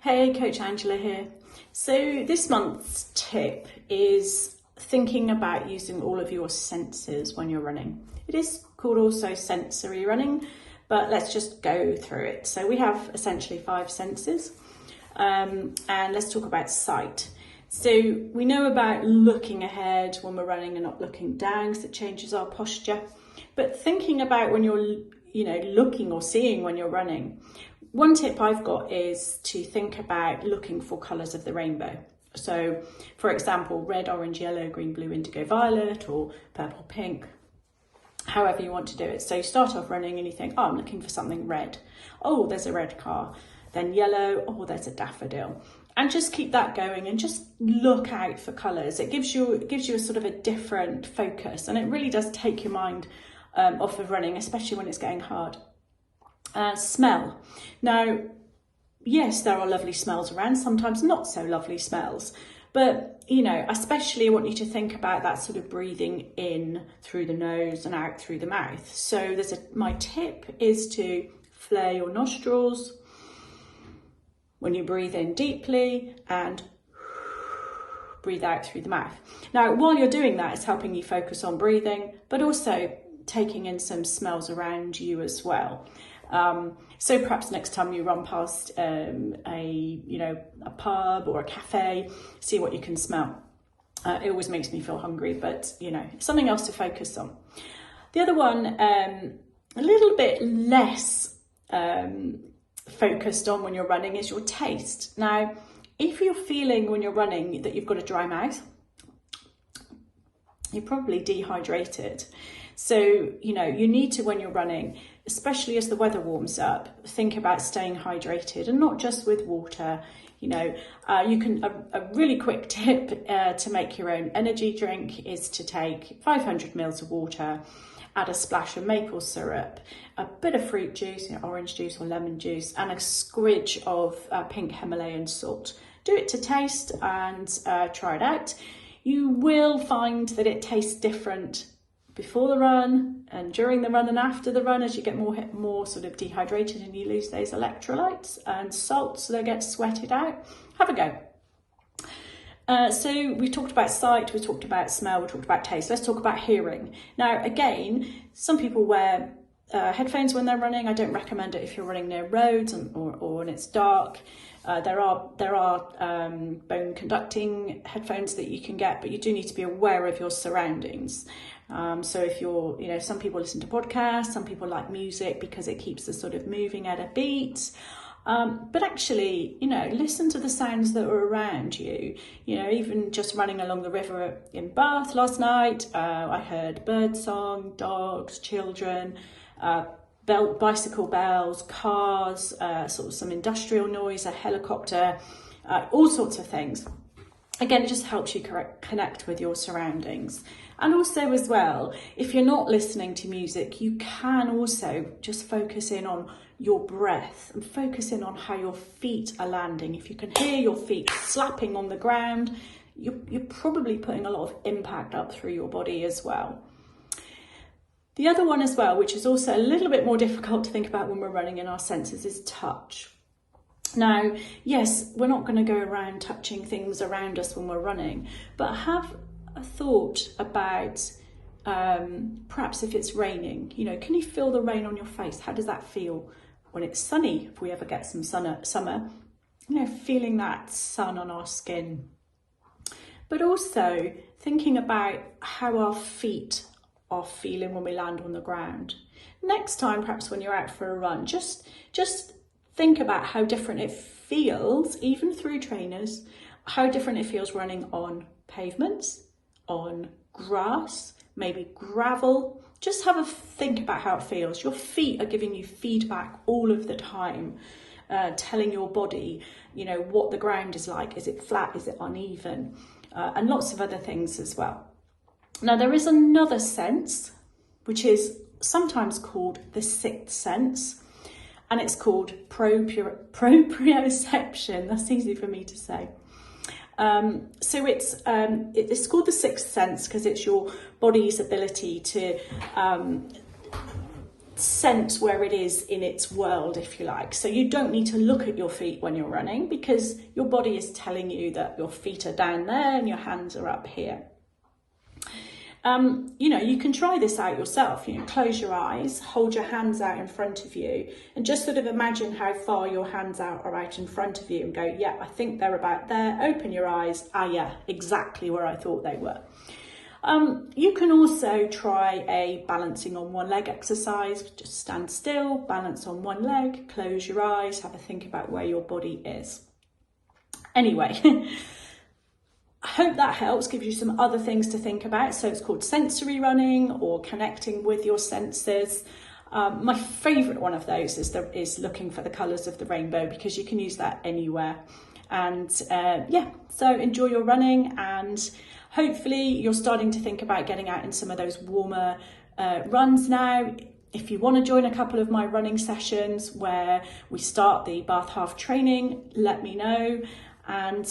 Hey, Coach Angela here. So this month's tip is thinking about using all of your senses when you're running. It is called also sensory running, but let's just go through it. So we have essentially 5 senses, and let's talk about sight. So we know about looking ahead when we're running and not looking down, because it changes our posture. But thinking about when you're, looking or seeing when you're running, one tip I've got is to think about looking for colours of the rainbow. So, for example, red, orange, yellow, green, blue, indigo, violet, or purple, pink, however you want to do it. So you start off running and you think, oh, I'm looking for something red. Oh, there's a red car. Then yellow, oh, there's a daffodil. And just keep that going and just look out for colours. It gives you a sort of a different focus, and it really does take your mind off of running, especially when it's getting hard. Smell. Now, yes, there are lovely smells around, sometimes not so lovely smells, but especially I want you to think about that sort of breathing in through the nose and out through the mouth. So my tip is to flare your nostrils when you breathe in deeply and breathe out through the mouth. Now, while you're doing that, it's helping you focus on breathing, but also taking in some smells around you as well. So perhaps next time you run past a pub or a cafe, see what you can smell. It always makes me feel hungry, but something else to focus on. The other one, a little bit less focused on when you're running, is your taste. Now, if you're feeling when you're running that you've got a dry mouth, you're probably dehydrated. So, you need to, when you're running, especially as the weather warms up, think about staying hydrated, and not just with water. A really quick tip to make your own energy drink is to take 500 mils of water, add a splash of maple syrup, a bit of fruit juice, orange juice or lemon juice, and a squidge of pink Himalayan salt. Do it to taste and try it out. You will find that it tastes different before the run and during the run and after the run, as you get more sort of dehydrated and you lose those electrolytes and salts that get sweated out. Have a go. So we talked about sight, we talked about smell, we talked about taste. Let's talk about hearing. Now, again, some people wear headphones when they're running. I don't recommend it if you're running near roads or when it's dark. There are bone conducting headphones that you can get, but you do need to be aware of your surroundings. So if you're, some people listen to podcasts, some people like music because it keeps us sort of moving at a beat. But actually, listen to the sounds that are around you. Even just running along the river in Bath last night, I heard birdsong, dogs, children, bicycle bells, cars, sort of some industrial noise, a helicopter, all sorts of things. Again, it just helps you connect with your surroundings. And also as well, if you're not listening to music, you can also just focus in on your breath and focus in on how your feet are landing. If you can hear your feet slapping on the ground, you're probably putting a lot of impact up through your body as well. The other one as well, which is also a little bit more difficult to think about when we're running in our senses, is touch. Now, yes, we're not going to go around touching things around us when we're running, but have a thought about perhaps if it's raining, can you feel the rain on your face? How does that feel when it's sunny? If we ever get some summer, feeling that sun on our skin. But also thinking about how our feet are feeling when we land on the ground. Next time, perhaps when you're out for a run, just think about how different it feels, even through trainers, how different it feels running on pavements, on grass, maybe gravel. Just have a think about how it feels. Your feet are giving you feedback all of the time, telling your body, what the ground is like. Is it flat? Is it uneven? And lots of other things as well. Now, there is another sense, which is sometimes called the sixth sense, and it's called proprioception. That's easy for me to say. So it's called the sixth sense because it's your body's ability to sense where it is in its world, if you like. So you don't need to look at your feet when you're running, because your body is telling you that your feet are down there and your hands are up here. You know, you can try this out yourself. You know, close your eyes, hold your hands out in front of you, and just sort of imagine how far your hands are out in front of you, and go, yeah, I think they're about there. Open your eyes. Ah, yeah, exactly where I thought they were. You can also try a balancing on one leg exercise. Just stand still, balance on one leg, close your eyes, have a think about where your body is. Anyway, I hope that helps, gives you some other things to think about. So it's called sensory running, or connecting with your senses. My favourite one of those is looking for the colours of the rainbow, because you can use that anywhere. And yeah, so enjoy your running, and hopefully you're starting to think about getting out in some of those warmer runs now. If you want to join a couple of my running sessions where we start the Bath Half training, let me know. And